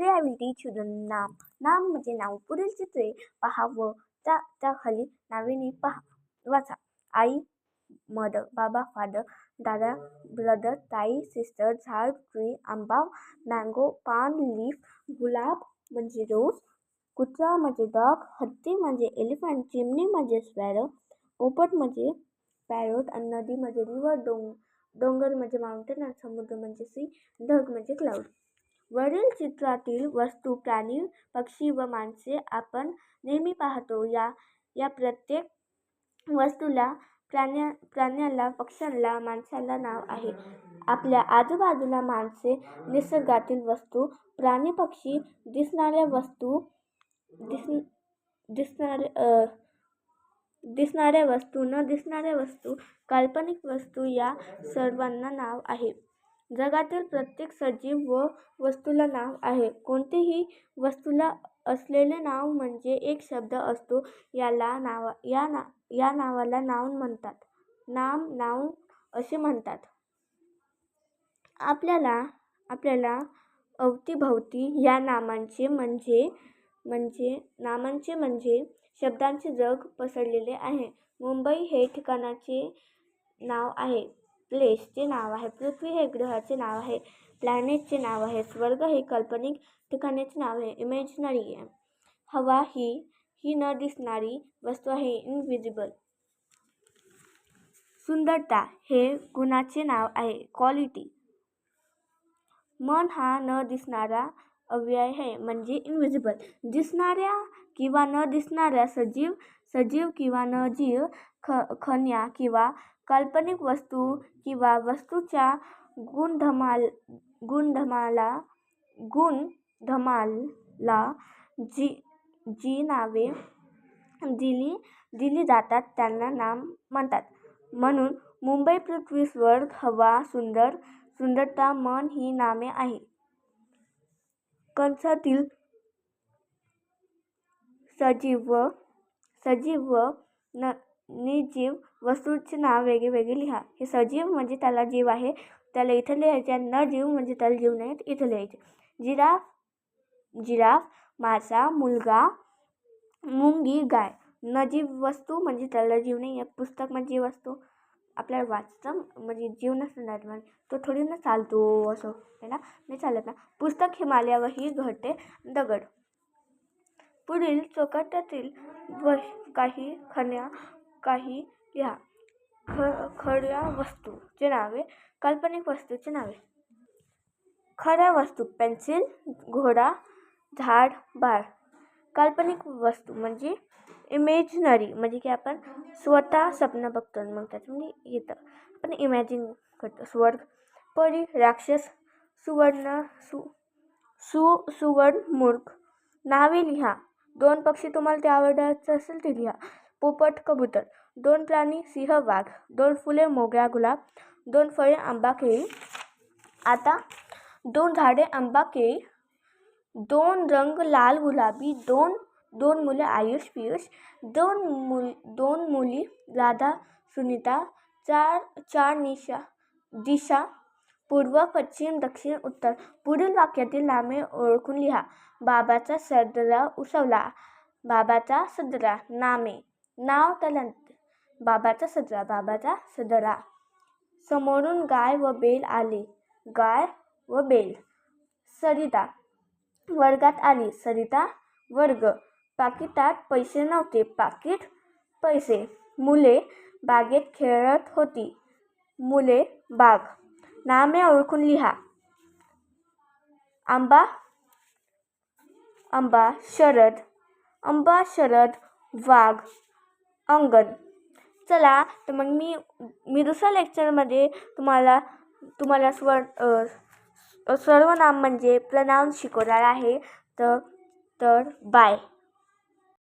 Today I will teach you the नाम. नाम म्हणजे नाव. पुढील चित्रे पहा व त्याखाली नावे पहा वाचा. आई मदर, बाबा फादर, दादा ब्रदर, ताई सिस्टर, झाड ट्री, आंबा मँगो, पान लीफ, गुलाब म्हणजे रोज, कुत्रा म्हणजे डॉग, हत्ती म्हणजे एलिफंट, चिमणी म्हणजे स्पॅरो, पोपट म्हणजे पॅरोट आणि नदी म्हणजे रिव्हर, डोंगर म्हणजे माउंटेन आणि समुद्र म्हणजे सी, ढग म्हणजे क्लाउड. वरील चित्रातील वस्तू, प्राणी, पक्षी व माणसे आपण नेहमी पाहतो. या प्रत्येक वस्तूला, प्राण्याला, पक्ष्याला, माणसाला नाव आहे. आपल्या आजूबाजूला माणसे, निसर्गातील वस्तू, प्राणी, पक्षी, दिसणाऱ्या वस्तू, न दिसणाऱ्या वस्तू, काल्पनिक वस्तू या सर्वांना नाव आहे. जगातील प्रत्येक सजीव व वस्तूला नाव आहे. कोणत्याही वस्तूला असलेले नाव म्हणजे एक शब्द असतो. या नावाला नाउन म्हणतात. नाउन असे म्हणतात. आपल्याला अवतीभवती या नामांचे म्हणजे शब्दांचे जग पसरलेले आहे. मुंबई हे ठिकाणाचे नाव आहे. प्लेसचे नाव आहे. पृथ्वी हे ग्रहाचे नाव आहे. प्लॅनेटचे नाव आहे. स्वर्ग हे काल्पनिक ठिकाणाचे नाव आहे. इमॅजिनरी आहे. हवा ही न दिसणारी वस्तू आहे. इनविजिबल. सुंदरता हे गुणाचे नाव आहे. क्वालिटी. मन हा न दिसणारा अव्यय आहे म्हणजे इनविजिबल. दिसणाऱ्या किंवा न दिसणाऱ्या, सजीव किंवा निर्जीव, खन्या किंवा काल्पनिक वस्तू किंवा वस्तूच्या गुणधर्माला जी नावे दिली जातात त्यांना नाम म्हणतात. म्हणून मुंबई, पृथ्वी, स्वर्ग, हवा, सुंदरता, मन ही नामे आहे. कंसातील सजीव व निर्जीव वस्तूचे नाव वेगळे लिहा. हे सजीव म्हणजे त्याला जीव आहे, त्याला इथं लिहायचे. आणि निर्जीव म्हणजे त्याला जीव नाही, इथं लिहायचे. जिराफ, मासा, मुलगा, मुंगी, गाय. निर्जीव वस्तू म्हणजे त्याला जीव नाही आहे. पुस्तक म्हणजे वस्तू आपल्याला वाचतं म्हणजे जीव नसणार, तो थोडी ना चालतो असं आहे ना, नाही चालत ना. पुस्तक, हिमालय, वही, घरटे, दगड. पुढील चौकटीतील काही लिहा. खऱ्या वस्तूचे नावे, काल्पनिक वस्तूचे नावे. खऱ्या वस्तू पेन्सिल, घोडा, झाड, बाळ. काल्पनिक वस्तू म्हणजे इमॅजिनरी म्हणजे की आपण स्वतः स्वप्न बघतो मग त्याच्यामध्ये येतं, आपण इमॅजिन करतो. स्वर्ग, परी, राक्षस, सुवर्ण, नावे लिहा. 2 पक्षी तुम्हाला ते आवडायचं असेल ते लिहा. पोपट, कबूतर. 2 प्राणी, सिंह, वाघ. 2 फुले, मोगरा, गुलाब. 2 फळे, आंबा, केळी. आता 2 झाडे, आंबा, केळी. 2 रंग, लाल, गुलाबी. 2 मुले, आयुष, पियुष. 2 मुली, राधा, सुनीता. 4 दिशा, पूर्व, पश्चिम, दक्षिण, उत्तर. पुढील वाक्यातील नामे ओळखून लिहा. बाबाचा सदरा उसवला. बाबाचा सदरा. नामे. नाव तलंत. बाबाचा सदरा. समोरून गाय व बैल आले. गाय व बैल. सरिता वर्गात आली. सरिता वर्ग. पाकिटात पैसे नव्हते. पाकिट पैसे. मुले बागेत खेळत होती. मुले बाग. नामे ओळखून लिहा. आंबा शरद, वाघ, अंगण. चला तर मग मी दुसऱ्या लेक्चरमध्ये तुम्हाला सर्वनाम म्हणजे प्रनाउन्स शिकवणार आहे. तर बाय.